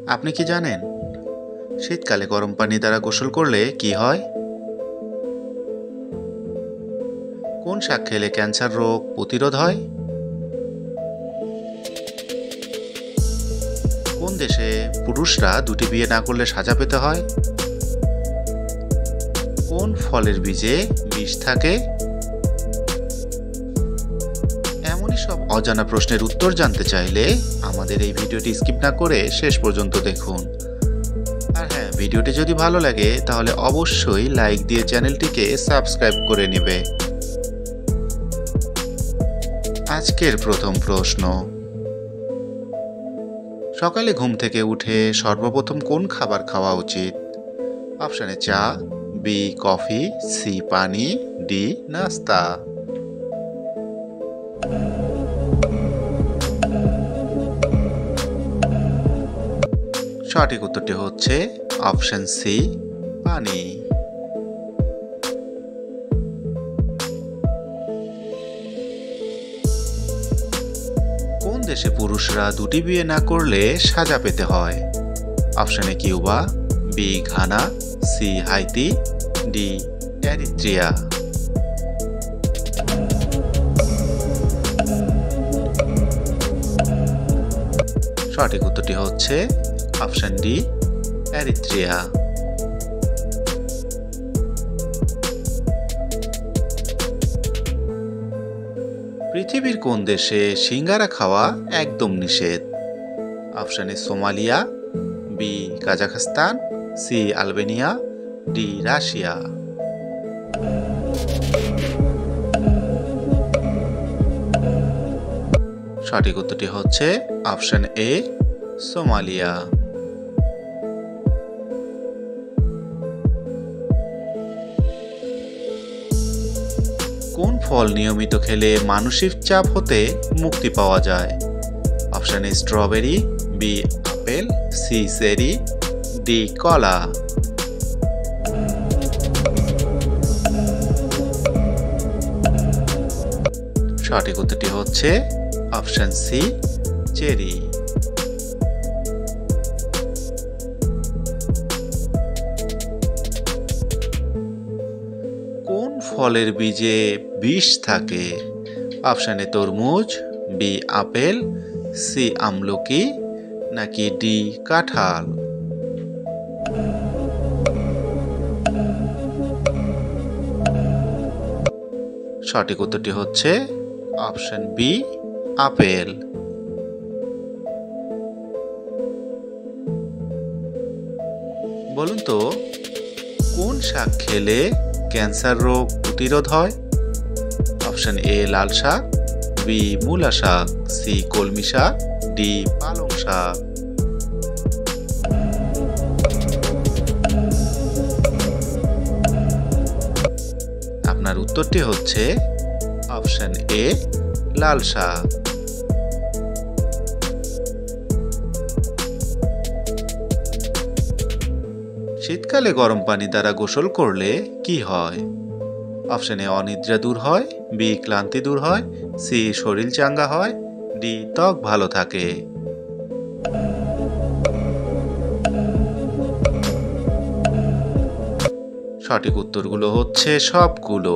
আপনি কি জানেন শীতকালে গরম পানি দ্বারা গোসল করলে কি হয়? কোন শাক খেলে ক্যান্সার রোগ প্রতিরোধ হয়? কোন দেশে পুরুষরা দুটি বিয়ে না করলে সাজা পেতে হয়? কোন ফলের বীজে বিষ থাকে? এমনই সব অজানা প্রশ্নের উত্তর জানতে চাইলে আমাদের এই ভিডিওটি স্কিপ না করে শেষ পর্যন্ত দেখুন। আর হ্যাঁ, ভিডিওটি যদি ভালো লাগে তাহলে অবশ্যই লাইক দিয়ে চ্যানেলটিকে সাবস্ক্রাইব করে নেবে। আজকের প্রথম প্রশ্ন, সকালে ঘুম থেকে উঠে সর্বপ্রথম কোন খাবার খাওয়া উচিত? অপশানে চা, বি কফি, সি পানি, ডি নাস্তা। সঠিক উত্তরটি হচ্ছে অপশন সি পানি। কোন দেশে পুরুষরা দুটি বিয়ে না করলে সাজা পেতে হয়? Option A Cuba, B Ghana, C Haiti, D Eritrea. সঠিক উত্তরটি হচ্ছে অপশন ডি এরিত্রিয়া। পৃথিবীর কোন দেশে সিঙ্গারা খাওয়া একদম নিষেধ? Option A Somalia, B Kazakhstan, C Albania, D Russia. সঠিক উত্তরটি হচ্ছে অপশন এ সোমালিয়া। কোন ফল নিয়মিত খেলে মানসিক চাপ হতে মুক্তি পাওয়া যায়? Option A strawberry, B apple, C cherry, D কলা। সঠিক উত্তরটি হচ্ছে অপশন সি চেরি। কোন ফলের বীজে বিষ থাকে? অপশন এ তরমুজ, বি আপেল, সি আমলকি, নাকি ডি কাঁঠাল। সঠিক উত্তরটি হচ্ছে অপশন বি আপেল। বলুন তো, কোন শাক খেলে ক্যান্সার রোগ প্রতিরোধ হয়? অপশন এ লাল শাক, বি মূলা শাক, সি কলমি শাক, ডি পালং শাক। আপনার উত্তরটি হচ্ছে অপশন এ লাল শাক। শীতকালে গরম পানি দ্বারা গোসল করলে কি হয়? অপশন এ অনিদ্রা দূর হয়, বি ক্লান্তি দূর হয়, সি শরীর চাঙ্গা হয়, ডি ত্বক ভালো থাকে। সঠিক উত্তরগুলো হচ্ছে সবগুলো।